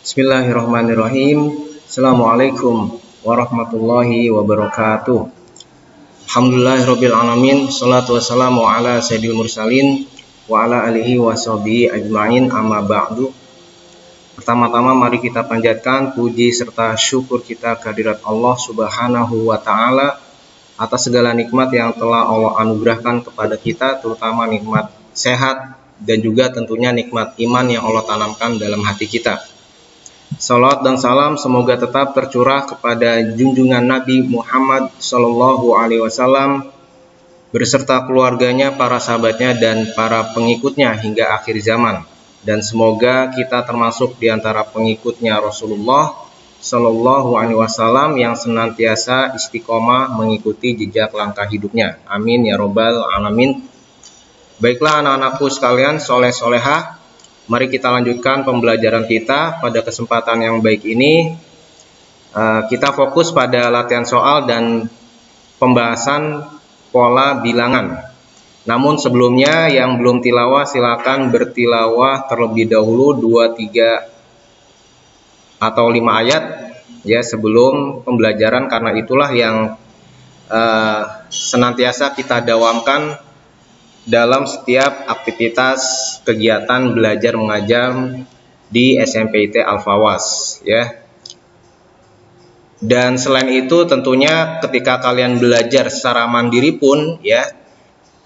Bismillahirrahmanirrahim. Assalamualaikum warahmatullahi wabarakatuh. Alhamdulillahirabbil alamin. Shalatu wassalamu ala sayyidil mursalin wa ala alihi washabihi ajmain, amma ba'du. Pertama-tama mari kita panjatkan puji serta syukur kita kehadirat Allah Subhanahu wa taala atas segala nikmat yang telah Allah anugerahkan kepada kita, terutama nikmat sehat dan juga tentunya nikmat iman yang Allah tanamkan dalam hati kita. Salawat dan salam semoga tetap tercurah kepada junjungan Nabi Muhammad SAW beserta keluarganya, para sahabatnya, dan para pengikutnya hingga akhir zaman. Dan semoga kita termasuk di antara pengikutnya Rasulullah SAW yang senantiasa istiqomah mengikuti jejak langkah hidupnya. Amin ya robbal alamin. Baiklah anak-anakku sekalian, soleh-solehah, mari kita lanjutkan pembelajaran kita. Pada kesempatan yang baik ini kita fokus pada latihan soal dan pembahasan pola bilangan. Namun sebelumnya yang belum tilawah silakan bertilawah terlebih dahulu 2, 3 atau 5 ayat ya sebelum pembelajaran, karena itulah yang senantiasa kita dawamkan dalam setiap aktivitas kegiatan belajar mengajar di SMPIT Al-Fawas ya. Dan selain itu tentunya ketika kalian belajar secara mandiri pun ya,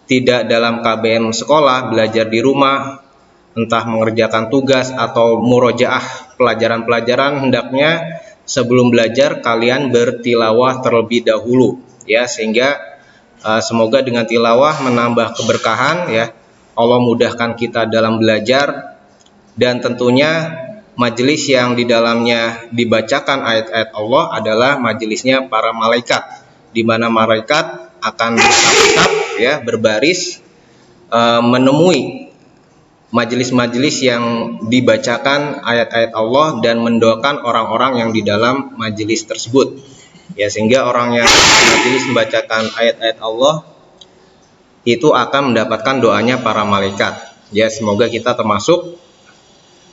tidak dalam KBM sekolah, belajar di rumah, entah mengerjakan tugas atau murojaah pelajaran-pelajaran, hendaknya sebelum belajar kalian bertilawah terlebih dahulu ya, sehingga semoga dengan tilawah menambah keberkahan ya. Allah mudahkan kita dalam belajar, dan tentunya majelis yang di dalamnya dibacakan ayat-ayat Allah adalah majelisnya para malaikat, di mana malaikat akan bersaf-saf ya, berbaris menemui majelis-majelis yang dibacakan ayat-ayat Allah dan mendoakan orang-orang yang di dalam majelis tersebut. Ya, sehingga orang yang majelis membacakan ayat-ayat Allah itu akan mendapatkan doanya para malaikat. Ya, semoga kita termasuk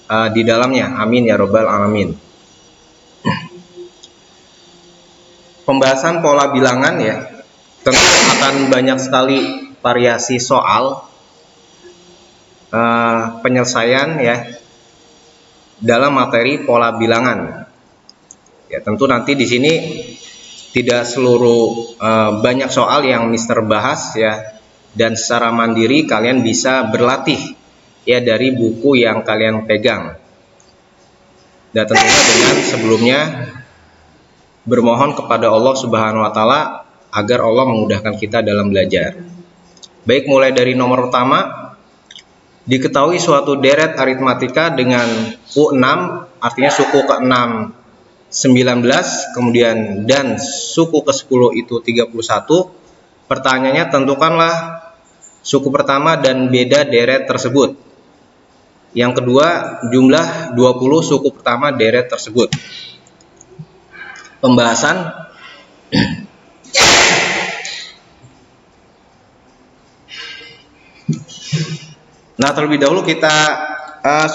di dalamnya. Amin ya robbal alamin. Pembahasan pola bilangan ya, tentu akan banyak sekali variasi soal penyelesaian ya dalam materi pola bilangan. Ya, tentu nanti di sini tidak seluruh banyak soal yang Mister bahas ya, dan secara mandiri kalian bisa berlatih ya dari buku yang kalian pegang. Dan tentunya dengan sebelumnya bermohon kepada Allah Subhanahu wa taala agar Allah memudahkan kita dalam belajar. Baik, mulai dari nomor pertama, diketahui suatu deret aritmatika dengan U6 artinya suku ke-6 19, kemudian dan suku ke-10 itu 31. Pertanyaannya, tentukanlah suku pertama dan beda deret tersebut. Yang kedua, jumlah 20 suku pertama deret tersebut. Pembahasan. Nah, terlebih dahulu kita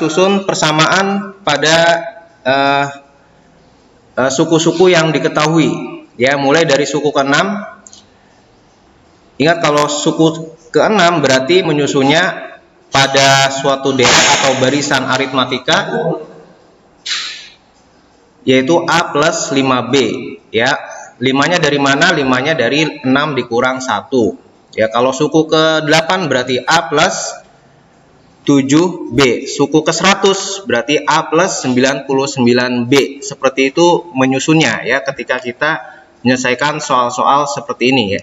susun persamaan pada suku-suku yang diketahui ya, mulai dari suku ke-6. Ingat, kalau suku ke-6 berarti menyusunnya pada suatu deret atau barisan aritmatika, yaitu A plus 5B ya. 5-nya dari mana? 5-nya dari 6 dikurang 1 ya. Kalau suku ke-8 berarti A plus 7B, suku ke-100 berarti A plus 99B. Seperti itu menyusunnya ya ketika kita menyelesaikan soal-soal seperti ini ya.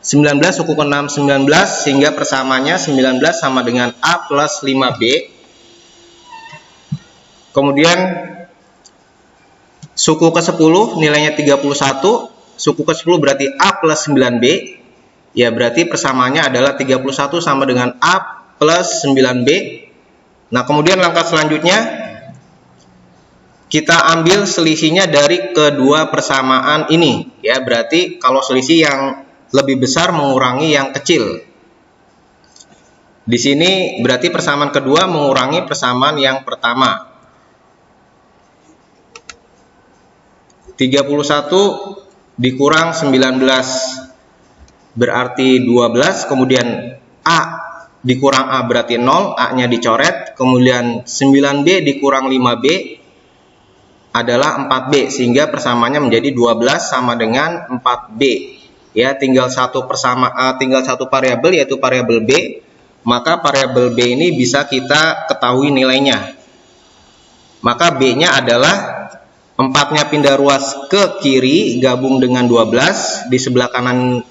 19 suku ke-6 19, sehingga persamanya 19 sama dengan A plus 5B. Kemudian suku ke-10 nilainya 31, suku ke-10 berarti A plus 9B ya, berarti persamaannya adalah 31 sama dengan A plus 9B. Nah, kemudian langkah selanjutnya kita ambil selisihnya dari kedua persamaan ini ya, berarti kalau selisih yang lebih besar mengurangi yang kecil. Di sini berarti persamaan kedua mengurangi persamaan yang pertama. 31 dikurang 19 berarti 12, kemudian A dikurang A berarti 0, A-nya dicoret, kemudian 9B dikurang 5B adalah 4B, sehingga persamaannya menjadi 12 sama dengan 4B. Ya, tinggal satu variabel yaitu variabel B, maka variabel B ini bisa kita ketahui nilainya. Maka B-nya adalah 4-nya pindah ruas ke kiri gabung dengan 12, di sebelah kanan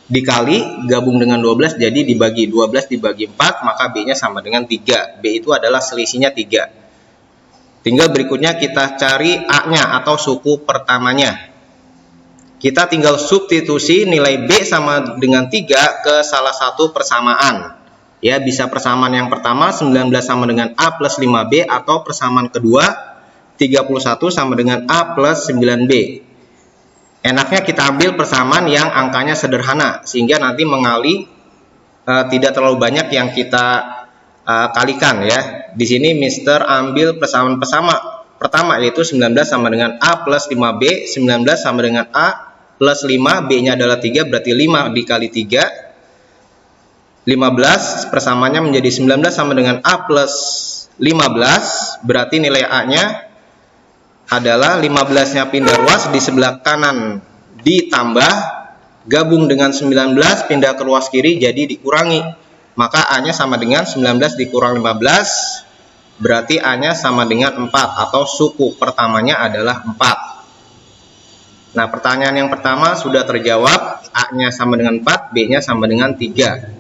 dikali gabung dengan 12, jadi dibagi 12 dibagi 4, maka B-nya sama dengan 3. B itu adalah selisihnya 3. Tinggal berikutnya kita cari A-nya atau suku pertamanya. Kita tinggal substitusi nilai B sama dengan 3 ke salah satu persamaan. Ya, bisa persamaan yang pertama 19 sama dengan A plus 5B, atau persamaan kedua 31 sama dengan A plus 9B. Enaknya kita ambil persamaan yang angkanya sederhana, sehingga nanti mengali tidak terlalu banyak yang kita kalikan ya. Di sini Mister ambil persamaan pertama yaitu 19 sama dengan A plus 5B, 19 sama dengan A plus 5, B-nya adalah 3, berarti 5 dikali 3. 15 persamaannya menjadi 19 sama dengan A plus 15, berarti nilai A-nya adalah 15-nya pindah ruas di sebelah kanan ditambah gabung dengan 19 pindah ke ruas kiri jadi dikurangi, maka A-nya sama dengan 19 dikurang 15, berarti A-nya sama dengan 4 atau suku pertamanya adalah 4. Nah, pertanyaan yang pertama sudah terjawab, A-nya sama dengan 4, B-nya sama dengan 3.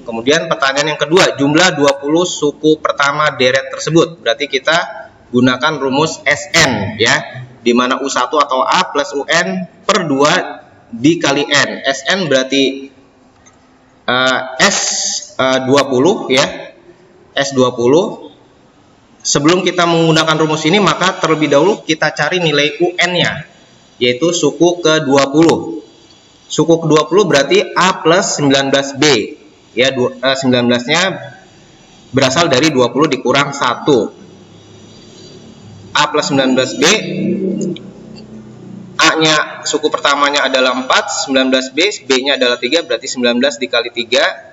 Kemudian pertanyaan yang kedua, jumlah 20 suku pertama deret tersebut. Berarti kita gunakan rumus SN ya, di mana U1 atau A plus UN per 2 dikali N. SN berarti S20 ya, S20. Sebelum kita menggunakan rumus ini, maka terlebih dahulu kita cari nilai UN-nya, yaitu suku ke-20. Suku ke-20 berarti A plus 19B ya, 19-nya berasal dari 20 dikurang 1. A plus 19B, A-nya suku pertamanya adalah 4, 19B, B-nya adalah 3, berarti 19 dikali 3.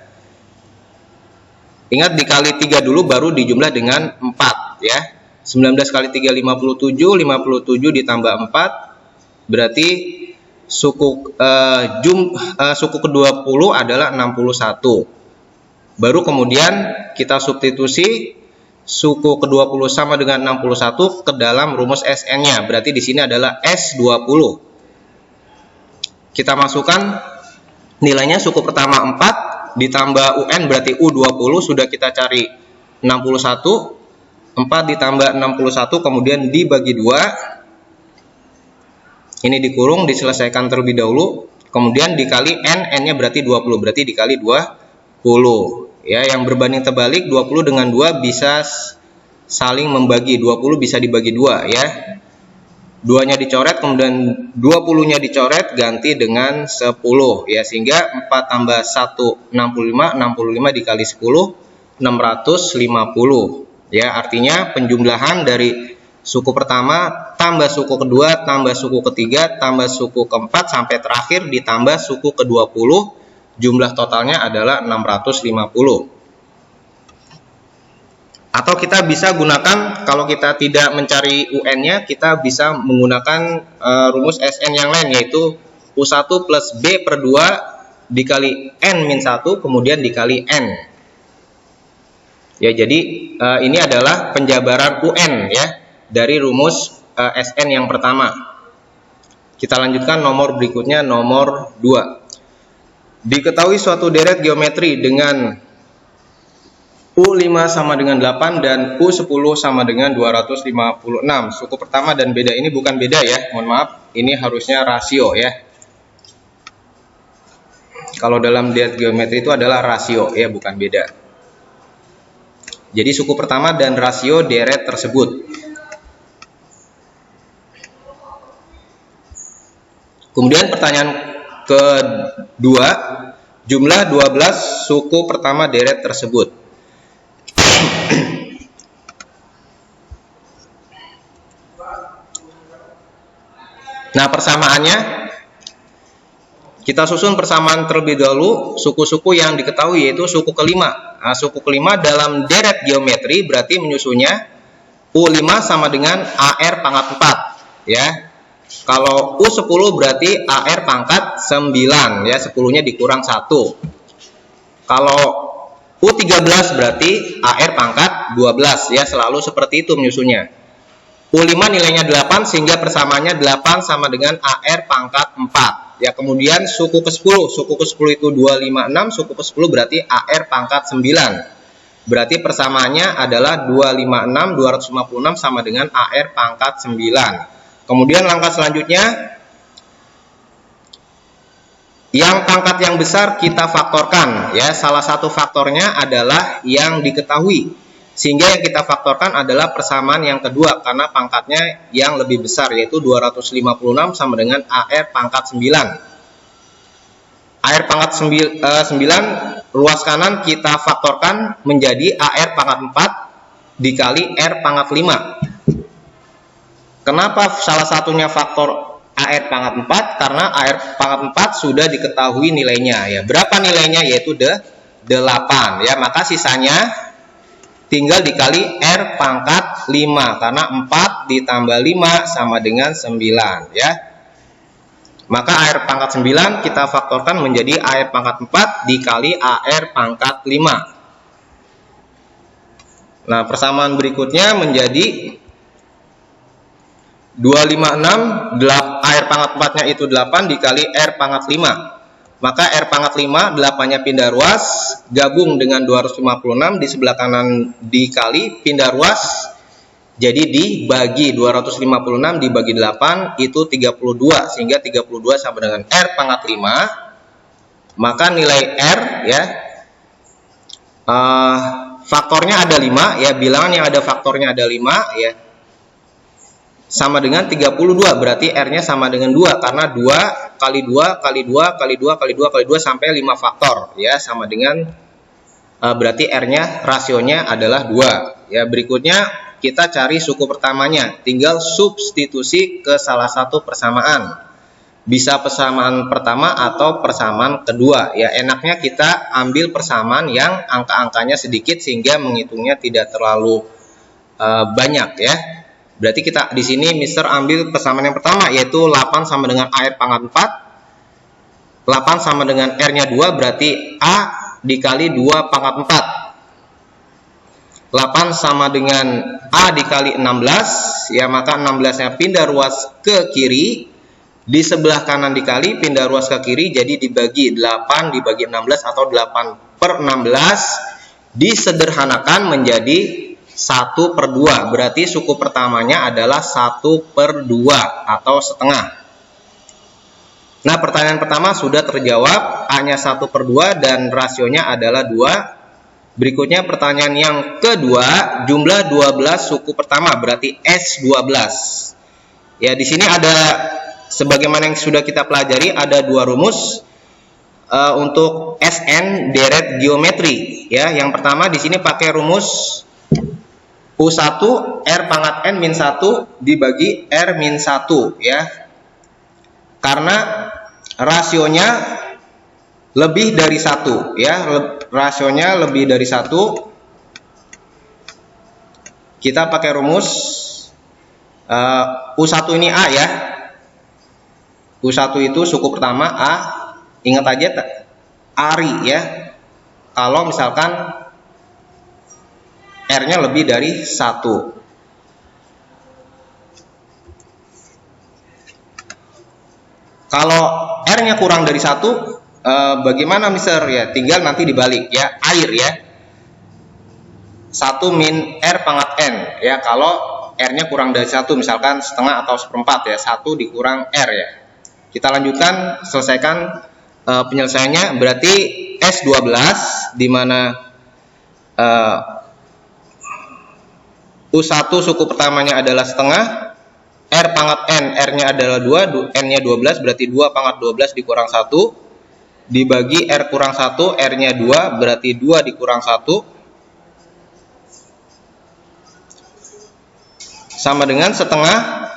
Ingat dikali 3 dulu baru dijumlah dengan 4 ya. 19 kali 3 57, 57 ditambah 4 berarti suku ke-20 adalah 61. Baru kemudian kita substitusi suku ke-20 sama dengan 61 ke dalam rumus SN-nya. Berarti di sini adalah S20. Kita masukkan nilainya, suku pertama 4 ditambah UN berarti U20, sudah kita cari 61. 4 ditambah 61 kemudian dibagi 2. Ini dikurung, diselesaikan terlebih dahulu. Kemudian dikali N, N-nya berarti 20, berarti dikali 20. Ya, yang berbanding terbalik 20 dengan 2 bisa saling membagi, 20 bisa dibagi 2 ya. 2-nya dicoret, kemudian 20-nya dicoret, ganti dengan 10 ya, sehingga 4 tambah 1 65, 65 dikali 10 650 ya. Artinya penjumlahan dari suku pertama tambah suku kedua tambah suku ketiga tambah suku keempat sampai terakhir ditambah suku ke-20, jumlah totalnya adalah 650. Atau kita bisa gunakan, kalau kita tidak mencari UN-nya, kita bisa menggunakan rumus SN yang lain, yaitu U1 plus B per 2 dikali N-1 kemudian dikali N. Ya, jadi ini adalah penjabaran UN ya dari rumus SN yang pertama. Kita lanjutkan nomor berikutnya, nomor 2. Diketahui suatu deret geometri dengan U5 sama dengan 8 dan U10 sama dengan 256. Suku pertama dan beda ini bukan beda ya, mohon maaf, ini harusnya rasio ya. Kalau dalam deret geometri itu adalah rasio ya, bukan beda. Jadi suku pertama dan rasio deret tersebut. Kemudian pertanyaan kedua, jumlah 12 suku pertama deret tersebut. Nah, persamaannya kita susun persamaan terlebih dahulu suku-suku yang diketahui, yaitu suku kelima. Nah, suku kelima dalam deret geometri berarti menyusunnya U5 sama dengan AR pangkat 4 ya. Kalau U10 berarti AR pangkat 9 ya, 10-nya dikurang 1. Kalau U13 berarti AR pangkat 12 ya, selalu seperti itu menyusunnya. U5 nilainya 8 sehingga persamaannya 8 sama dengan AR pangkat 4. Ya, kemudian suku ke-10. Suku ke-10 itu 256, suku ke-10 berarti AR pangkat 9. Berarti persamaannya adalah 256 sama dengan AR pangkat 9. Kemudian langkah selanjutnya, yang pangkat yang besar kita faktorkan ya. Salah satu faktornya adalah yang diketahui. Sehingga yang kita faktorkan adalah persamaan yang kedua karena pangkatnya yang lebih besar, yaitu 256 sama dengan AR pangkat 9. AR pangkat 9 luas kanan kita faktorkan menjadi AR pangkat 4 dikali R pangkat 5. Kenapa salah satunya faktor AR pangkat 4? Karena AR pangkat 4 sudah diketahui nilainya ya. Berapa nilainya? Yaitu 8 ya. Maka sisanya tinggal dikali R pangkat 5 karena 4 ditambah 5 sama dengan 9 ya. Maka AR pangkat 9 kita faktorkan menjadi AR pangkat 4 dikali AR pangkat 5. Nah, persamaan berikutnya menjadi 256 AR pangkat 4-nya itu 8 dikali R pangkat 5. Maka R pangkat 5, 8-nya pindah ruas, gabung dengan 256 di sebelah kanan dikali, pindah ruas, jadi dibagi 256 dibagi 8 itu 32, sehingga 32 sama dengan R pangkat 5. Maka nilai R ya, faktornya ada 5 ya, bilangan yang ada faktornya ada 5 ya, sama dengan 32, berarti R-nya sama dengan 2 karena 2 kali 2 kali 2 kali 2 kali 2 kali 2 sampai 5 faktor ya, sama dengan berarti R-nya rasionya adalah 2 ya. Berikutnya kita cari suku pertamanya, tinggal substitusi ke salah satu persamaan, bisa persamaan pertama atau persamaan kedua ya. Enaknya kita ambil persamaan yang angka-angkanya sedikit sehingga menghitungnya tidak terlalu banyak ya. Berarti kita di sini Mister ambil persamaan yang pertama, yaitu 8 sama dengan AR pangkat 4. 8 sama dengan R-nya 2 berarti A dikali 2 pangkat 4. 8 sama dengan A dikali 16 ya, maka 16-nya pindah ruas ke kiri, di sebelah kanan dikali, pindah ruas ke kiri, jadi dibagi 8 dibagi 16 atau 8/16 disederhanakan menjadi 1/2, berarti suku pertamanya adalah 1/2 atau setengah. Nah, pertanyaan pertama sudah terjawab, A-nya 1/2 dan rasionya adalah 2. Berikutnya pertanyaan yang kedua, jumlah 12 suku pertama berarti S12. Ya, di sini ada sebagaimana yang sudah kita pelajari, ada dua rumus untuk SN deret geometri ya. Yang pertama di sini pakai rumus U1 R pangkat N min 1 dibagi R min 1 ya. Karena rasionya lebih dari 1 ya, rasionya lebih dari 1, kita pakai rumus U1 ini A ya. U1 itu suku pertama A, ingat aja ARI ya. Kalau misalkan R-nya lebih dari 1. Kalau R-nya kurang dari 1, bagaimana Mister? Ya, tinggal nanti dibalik ya, air ya. 1 min R pangkat N ya, kalau R-nya kurang dari 1, misalkan setengah atau seperempat ya, 1 dikurang R ya. Kita lanjutkan, selesaikan penyelesaiannya, berarti S12 di mana U1 suku pertamanya adalah setengah, R pangkat N, R-nya adalah 2, N-nya 12, berarti 2 pangkat 12 dikurang 1, dibagi R kurang 1, R-nya 2, berarti 2 dikurang 1, sama dengan setengah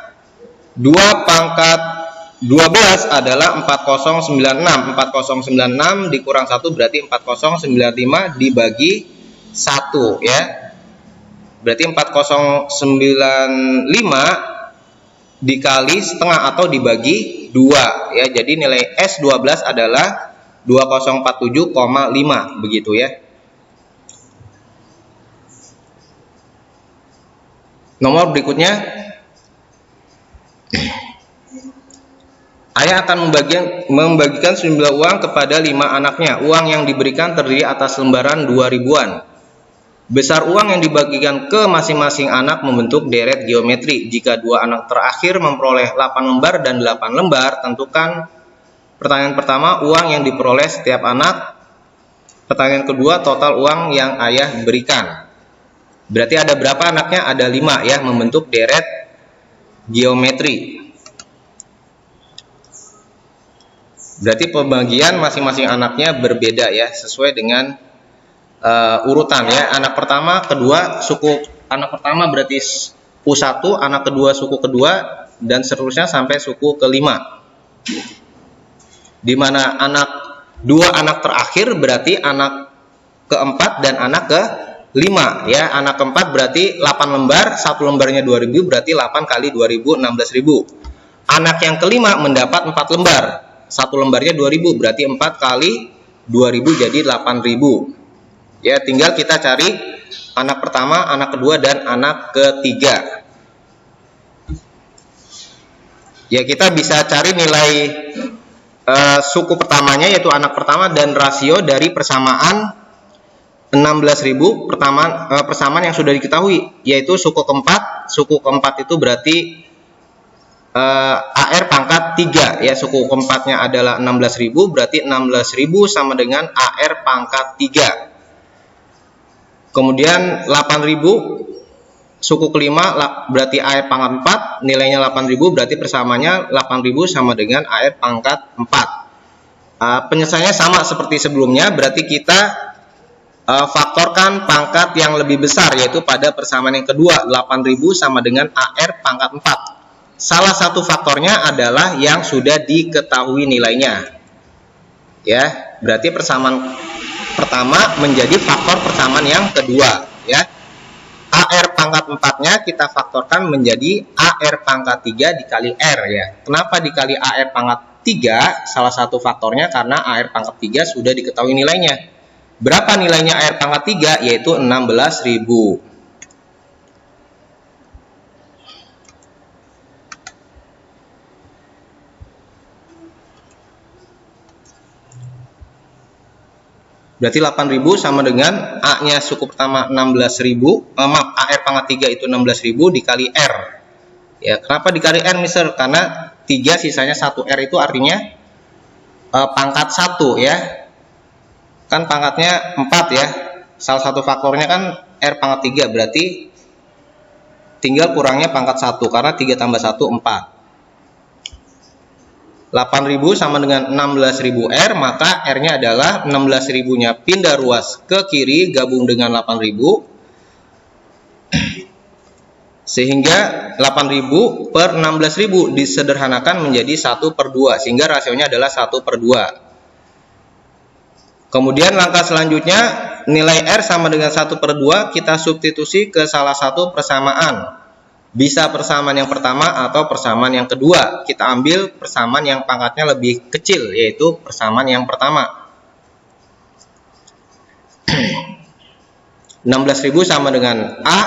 2 pangkat 12 adalah 4096. 4096 dikurang 1 berarti 4095 dibagi 1 ya. Berarti 4095 dikali setengah atau dibagi 2 ya. Jadi nilai S12 adalah 2047,5 begitu ya. Nomor berikutnya, ayah akan membagikan sejumlah uang kepada 5 anaknya. Uang yang diberikan terdiri atas lembaran 2 ribuan. Besar uang yang dibagikan ke masing-masing anak membentuk deret geometri. Jika 2 anak terakhir memperoleh 8 lembar dan 8 lembar, tentukan pertanyaan pertama uang yang diperoleh setiap anak. Pertanyaan kedua total uang yang ayah berikan. Berarti ada berapa anaknya? Ada 5 ya, membentuk deret geometri. Berarti pembagian masing-masing anaknya berbeda ya, sesuai dengan urutan ya. Anak pertama, kedua, suku anak pertama berarti U1, anak kedua suku kedua, dan seterusnya sampai suku kelima. Dimana dua anak terakhir berarti anak keempat dan anak ke-5 ya. Anak keempat berarti 8 lembar, 1 lembarnya 2000 berarti 8 kali 2000 16.000. Anak yang kelima mendapat 4 lembar. 1 lembarnya 2000 berarti 4 kali 2000 jadi 8000. Ya, tinggal kita cari anak pertama, anak kedua dan anak ketiga. Ya, kita bisa cari nilai suku pertamanya yaitu anak pertama dan rasio dari persamaan 16.000 persamaan yang sudah diketahui yaitu suku keempat. Suku keempat itu berarti AR pangkat 3 ya. Suku keempatnya adalah 16.000 berarti 16.000 sama dengan AR pangkat 3. Kemudian 8.000 suku kelima berarti AR pangkat 4, nilainya 8.000 berarti persamaannya 8.000 sama dengan AR pangkat 4. Penyelesaiannya sama seperti sebelumnya, berarti kita faktorkan pangkat yang lebih besar yaitu pada persamaan yang kedua, 8.000 sama dengan AR pangkat 4. Salah satu faktornya adalah yang sudah diketahui nilainya. Ya, berarti persamaan pertama menjadi faktor persamaan yang kedua ya. AR pangkat 4-nya kita faktorkan menjadi AR pangkat 3 dikali R ya. Kenapa dikali AR pangkat 3? Salah satu faktornya karena AR pangkat 3 sudah diketahui nilainya. Berapa nilainya AR pangkat 3? Yaitu 16.000. Berarti 8.000 sama dengan A-nya suku pertama 16.000, AR pangkat 3 itu 16.000 dikali R. Ya, kenapa dikali R, Mister? Karena 3 sisanya 1 R itu artinya pangkat 1 ya. Kan pangkatnya 4 ya. Salah satu faktornya kan R pangkat 3, berarti tinggal kurangnya pangkat 1 karena 3 tambah 1 4. 8.000 sama dengan 16.000 R, maka R-nya adalah 16.000-nya pindah ruas ke kiri gabung dengan 8.000. Sehingga 8.000 per 16.000 disederhanakan menjadi 1/2, sehingga rasionya adalah 1/2. Kemudian langkah selanjutnya, nilai R sama dengan 1/2 kita substitusi ke salah satu persamaan. Bisa persamaan yang pertama atau persamaan yang kedua. Kita ambil persamaan yang pangkatnya lebih kecil, yaitu persamaan yang pertama. 16.000 sama dengan A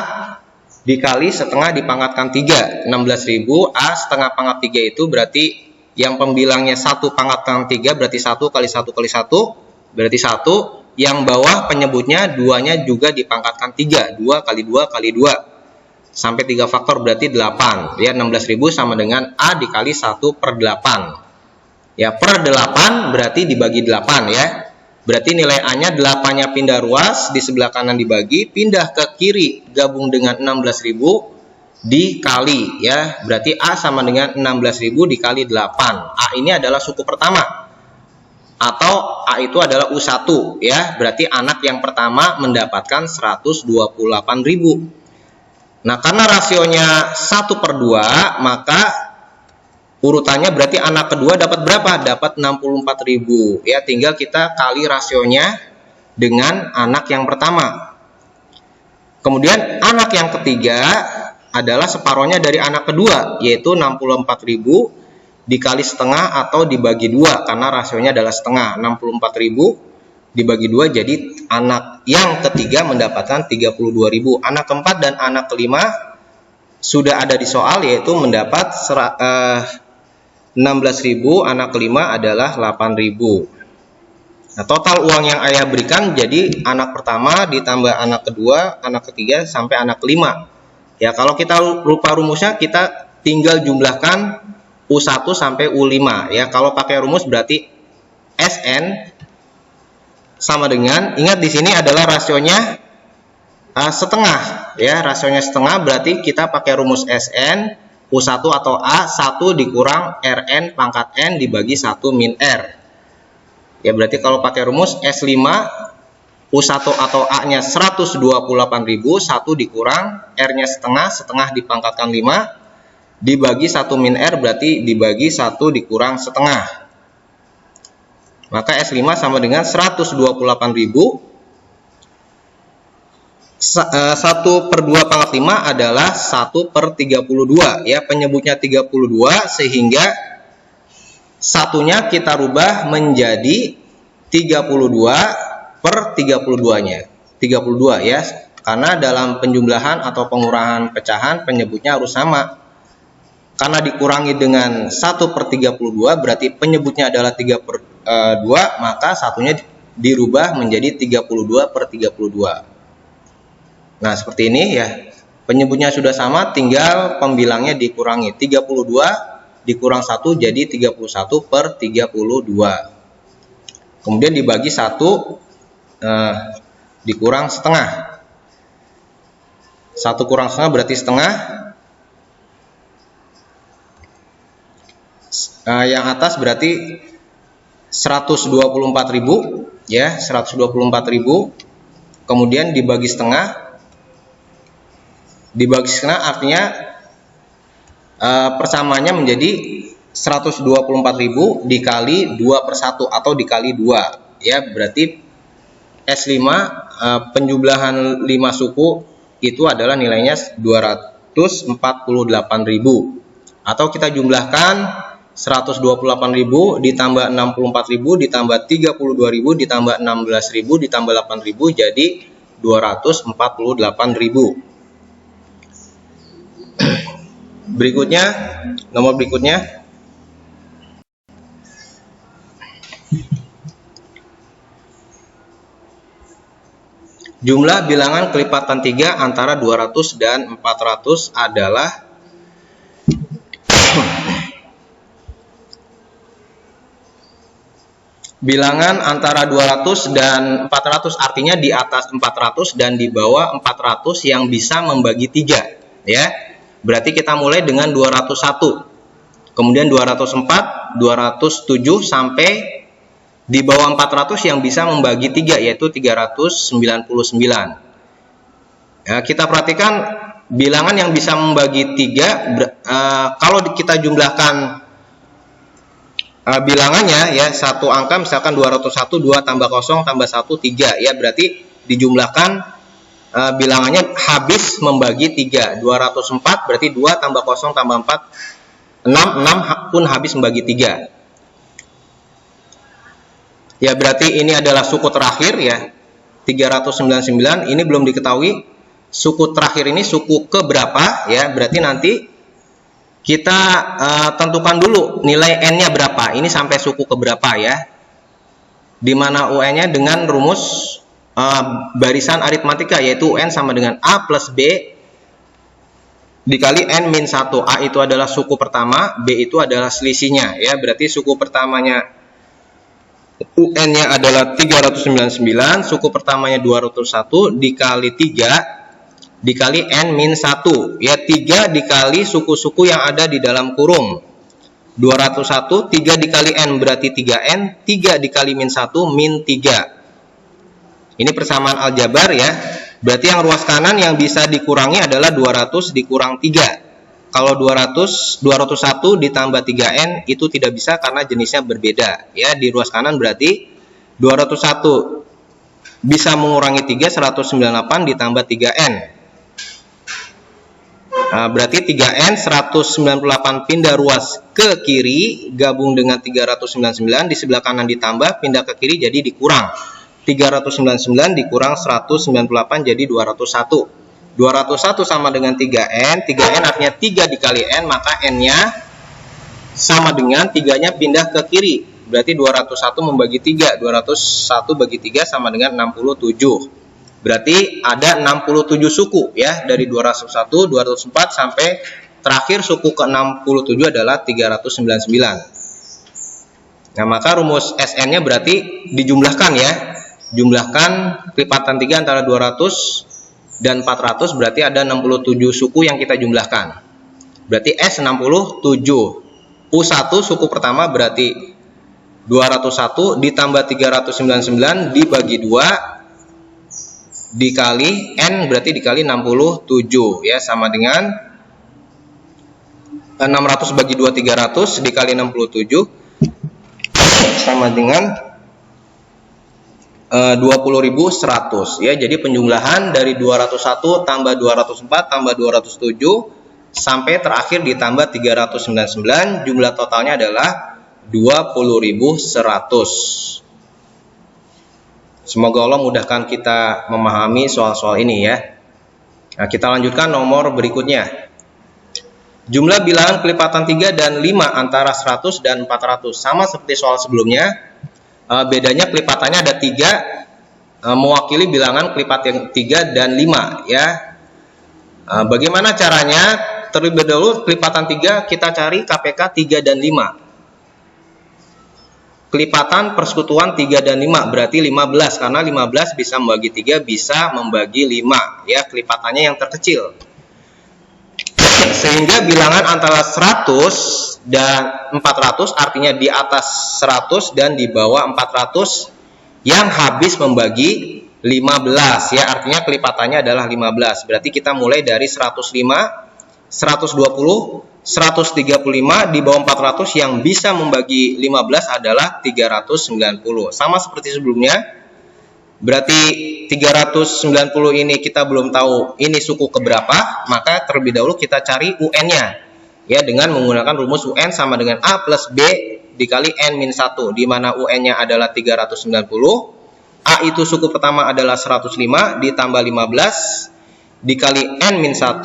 dikali setengah dipangkatkan 3. 16.000 A setengah pangkat 3 itu berarti yang pembilangnya 1 pangkatkan 3 berarti 1 kali 1 kali 1 berarti 1. Yang bawah penyebutnya 2-nya juga dipangkatkan 3. 2 kali 2 kali 2. Sampai 3 faktor berarti 8 ya. 16.000 sama dengan A dikali 1/8 ya. Per 8 berarti dibagi 8 ya. Berarti nilai A nya 8-nya pindah ruas, di sebelah kanan dibagi, pindah ke kiri gabung dengan 16.000 dikali ya. Berarti A sama dengan 16.000 dikali 8. A ini adalah suku pertama atau A itu adalah U1 ya. Berarti anak yang pertama mendapatkan 128.000. Nah, karena rasionya 1/2, maka urutannya berarti anak kedua dapat berapa? Dapat 64.000. Ya, tinggal kita kali rasionya dengan anak yang pertama. Kemudian anak yang ketiga adalah separohnya dari anak kedua, yaitu 64.000 dikali setengah atau dibagi 2, karena rasionya adalah setengah. 64.000 dibagi 2, jadi anak yang ketiga mendapatkan 32.000. Anak keempat dan anak kelima sudah ada di soal, yaitu mendapat 16.000, anak kelima adalah 8.000. Nah, total uang yang ayah berikan jadi anak pertama ditambah anak kedua, anak ketiga, sampai anak kelima. Ya, kalau kita lupa rumusnya, kita tinggal jumlahkan U1 sampai U5. Ya, kalau pakai rumus berarti SN sama dengan, ingat di sini adalah rasionya setengah. Ya, rasionya setengah berarti kita pakai rumus SN, U1 atau A, 1 dikurang RN pangkat N dibagi 1 min R. Ya, berarti kalau pakai rumus S5, U1 atau A-nya 128.000, 1 dikurang R-nya setengah, setengah dipangkatkan 5, dibagi 1 min R, berarti dibagi 1 dikurang setengah. Maka S5 sama dengan 128.000, 1 per 2 pangkat 5 adalah 1 per 32. Ya, penyebutnya 32, sehingga satunya kita rubah menjadi 32 per 32-nya. 32 ya. Karena dalam penjumlahan atau pengurangan pecahan penyebutnya harus sama. Karena dikurangi dengan 1 per 32 berarti penyebutnya adalah 3 per 2, maka satunya dirubah menjadi 32 per 32. Nah, seperti ini ya. Penyebutnya sudah sama, tinggal pembilangnya dikurangi. 32 dikurang 1 jadi 31 per 32. Kemudian dibagi 1 dikurang setengah. 1 kurang setengah berarti setengah. Yang atas berarti 124.000 ya, 124.000. Kemudian dibagi setengah. Dibagi setengah artinya persamaannya menjadi 124.000 dikali 2 per 1 atau dikali 2. Ya, berarti S5 penjumlahan 5 suku itu adalah nilainya 248.000. Atau kita jumlahkan 128.000 ditambah 64.000 ditambah 32.000 ditambah 16.000 ditambah 8.000 jadi 248.000. Berikutnya, nomor berikutnya, jumlah bilangan kelipatan 3 antara 200 dan 400 adalah bilangan antara 200 dan 400, artinya di atas 400 dan di bawah 400 yang bisa membagi 3 ya. Berarti kita mulai dengan 201, kemudian 204, 207 sampai di bawah 400 yang bisa membagi 3 yaitu 399. Ya, kita perhatikan bilangan yang bisa membagi 3 kalau kita jumlahkan bilangannya ya, satu angka misalkan 201, 2 tambah 0 tambah 1 3 ya, berarti dijumlahkan bilangannya habis membagi 3. 204 berarti 2 tambah 0 tambah 4 6 pun habis membagi 3. Ya, berarti ini adalah suku terakhir ya, 399. Ini belum diketahui suku terakhir ini suku ke berapa ya, berarti nanti kita tentukan dulu nilai n-nya berapa. Ini sampai suku ke berapa ya, dimana UN-nya dengan rumus barisan aritmatika, yaitu UN sama dengan A plus B dikali N min 1. A itu adalah suku pertama, B itu adalah selisihnya ya, berarti suku pertamanya UN-nya adalah 399, suku pertamanya 201 dikali 3 dikali N min 1 ya, 3 dikali suku-suku yang ada di dalam kurung 201, 3 dikali N berarti 3N, 3 dikali min 1 min 3. Ini persamaan aljabar ya. Berarti yang ruas kanan yang bisa dikurangi adalah 200 dikurang 3. kalau 201 ditambah 3N itu tidak bisa karena jenisnya berbeda. Ya, di ruas kanan berarti 201 bisa mengurangi 3, 198 ditambah 3N. Nah, berarti 3N 198 pindah ruas ke kiri gabung dengan 399, di sebelah kanan ditambah, pindah ke kiri jadi dikurang. 399 dikurang 198 jadi 201. 201 sama dengan 3N. 3N artinya 3 dikali N, maka N-nya sama dengan 3-nya pindah ke kiri. Berarti 201 membagi 3. 201 bagi 3 sama dengan 67. Berarti ada 67 suku ya, dari 201, 204 sampai terakhir suku ke-67 adalah 399. Nah, maka rumus SN-nya berarti dijumlahkan ya. Jumlahkan kelipatan 3 antara 200 dan 400, berarti ada 67 suku yang kita jumlahkan. Berarti S67. U1 suku pertama berarti 201 ditambah 399 dibagi 2 dikali N, berarti dikali 67 ya, sama dengan 600 bagi 2 300 dikali 67 sama dengan 20.100 ya. Jadi penjumlahan dari 201 tambah 204 tambah 207 sampai terakhir ditambah 399, jumlah totalnya adalah 20.100. Semoga Allah mudahkan kita memahami soal-soal ini ya. Nah, kita lanjutkan nomor berikutnya. Jumlah bilangan kelipatan 3 dan 5 antara 100 dan 400 sama seperti soal sebelumnya. Bedanya kelipatannya ada 3, mewakili bilangan kelipat yang 3 dan 5 ya. Bagaimana caranya? Terlebih dahulu kelipatan 3 kita cari KPK 3 dan 5. Kelipatan persekutuan 3 dan 5 berarti 15, karena 15 bisa membagi 3, bisa membagi 5 ya, kelipatannya yang terkecil. Sehingga bilangan antara 100 dan 400 artinya di atas 100 dan di bawah 400 yang habis membagi 15 ya, artinya kelipatannya adalah 15. Berarti kita mulai dari 105, 120, 135, di bawah 400 yang bisa membagi 15 adalah 390. Sama seperti sebelumnya. Berarti 390 ini kita belum tahu ini suku keberapa, maka terlebih dahulu kita cari UN-nya ya, dengan menggunakan rumus UN sama dengan A plus B dikali N-1, di mana UN-nya adalah 390, A itu suku pertama adalah 105 ditambah 15 dikali N-1,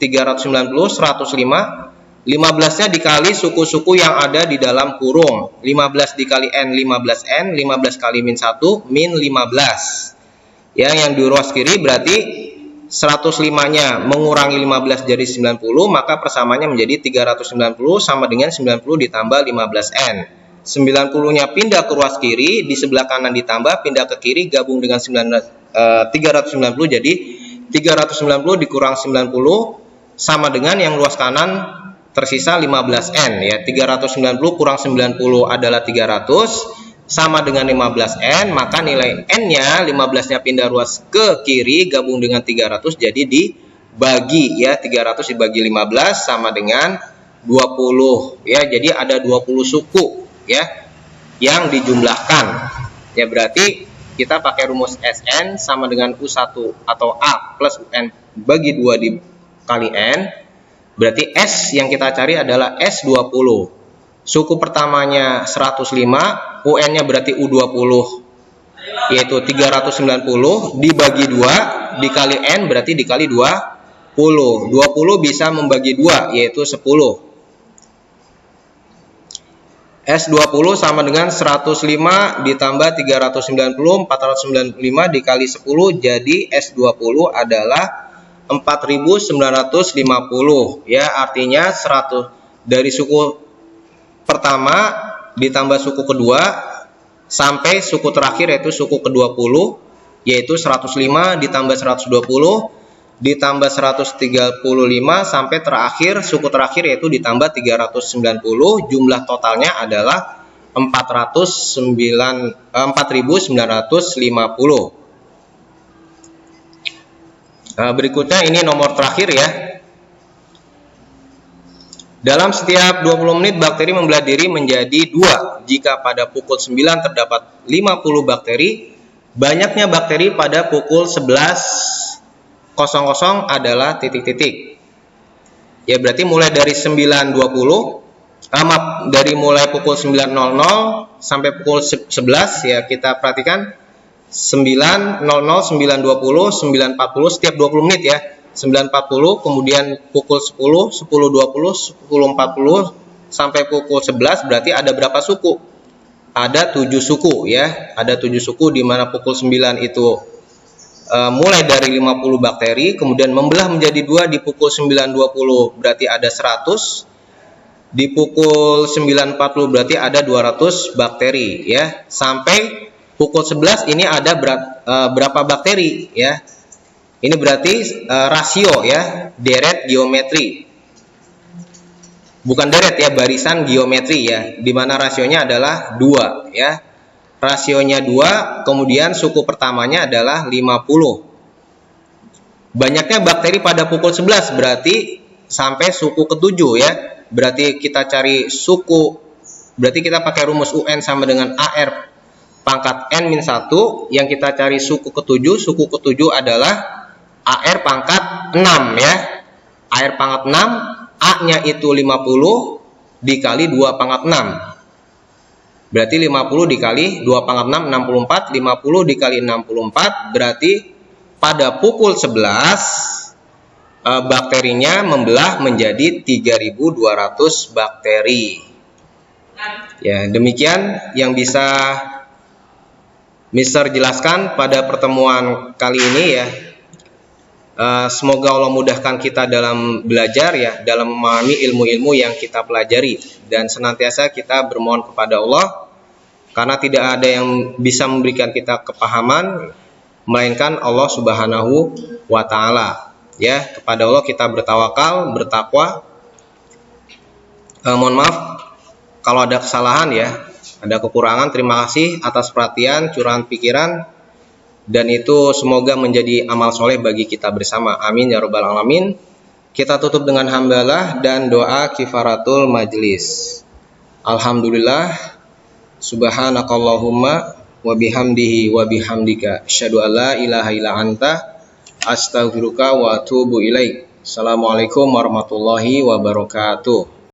390, 105, 15-nya dikali suku-suku yang ada di dalam kurung. 15 dikali N, 15N, 15 kali min 1, min 15. Ya, yang di ruas kiri berarti 105-nya mengurangi 15 jadi 90, maka persamaannya menjadi 390 sama dengan 90 ditambah 15N. 90-nya pindah ke ruas kiri, di sebelah kanan ditambah, pindah ke kiri, gabung dengan 390, jadi 390 dikurang 90 sama dengan yang ruas kanan tersisa 15N ya. 390 kurang 90 adalah 300 sama dengan 15N, maka nilai N-nya 15-nya pindah ruas ke kiri gabung dengan 300 jadi dibagi ya, 300 dibagi 15 sama dengan 20 ya. Jadi ada 20 suku ya yang dijumlahkan ya, berarti kita pakai rumus SN sama dengan U1 atau A plus UN bagi 2 dikali N. Berarti S yang kita cari adalah S20. Suku pertamanya 105, UN-nya berarti U20 yaitu 390 dibagi 2 dikali N berarti dikali 20. 20 bisa membagi 2 yaitu 10. S20 sama dengan 105 ditambah 390, 495 dikali 10, jadi S20 adalah 4.950 ya, artinya 100 dari suku pertama ditambah suku kedua sampai suku terakhir yaitu suku ke-20 yaitu 105 ditambah 120 ditambah 135 sampai terakhir suku terakhir yaitu ditambah 390, jumlah totalnya adalah 4.950. Berikutnya ini nomor terakhir ya. Dalam setiap 20 menit bakteri membelah diri menjadi 2. Jika pada pukul 9 terdapat 50 bakteri, banyaknya bakteri pada pukul 11.00 adalah titik-titik. Ya, berarti mulai dari 9.20, dari mulai pukul 9.00 sampai pukul 11 ya, kita perhatikan 9.00, 9.20, 9.40 setiap 20 menit ya. 9.40, kemudian pukul 10, 10.20, 10.40 sampai pukul 11, berarti ada berapa suku? Ada 7 suku ya. Ada 7 suku di mana pukul 9 itu mulai dari 50 bakteri, kemudian membelah menjadi 2 di pukul 9.20 berarti ada 100. Di pukul 9.40 berarti ada 200 bakteri ya. Sampai pukul 11 ini ada berapa bakteri ya? Ini berarti rasio ya, deret geometri. Bukan deret ya, barisan geometri ya, di mana rasionya adalah 2 ya. Rasionya 2, kemudian suku pertamanya adalah 50. Banyaknya bakteri pada pukul 11 berarti sampai suku ke-7 ya. Berarti kita cari suku, berarti kita pakai rumus UN sama dengan AR pangkat N-1, yang kita cari suku ke-7. Suku ke-7 adalah AR pangkat 6 ya. AR pangkat 6, A-nya itu 50 dikali 2 pangkat 6. Berarti 50 dikali 2 pangkat 6, 64. 50 dikali 64, berarti pada pukul 11 bakterinya membelah menjadi 3.200 bakteri. Ya, demikian yang bisa Mister jelaskan pada pertemuan kali ini ya. Semoga Allah mudahkan kita dalam belajar ya, dalam memahami ilmu-ilmu yang kita pelajari, dan senantiasa kita bermohon kepada Allah, karena tidak ada yang bisa memberikan kita kepahaman melainkan Allah Subhanahu wa Ta'ala ya. Kepada Allah kita bertawakal, bertakwa. Mohon maaf kalau ada kesalahan ya, ada kekurangan. Terima kasih atas perhatian, curahan pikiran, dan itu semoga menjadi amal soleh bagi kita bersama. Amin ya rabbal alamin. Kita tutup dengan hamdalah dan doa kifaratul majlis. Alhamdulillah, subhanakallahumma wa bihamdihi wa bihamdika asyhadu an la ilaha illa anta astaghfiruka wa atubu ilaik. Assalamualaikum warahmatullahi wabarakatuh.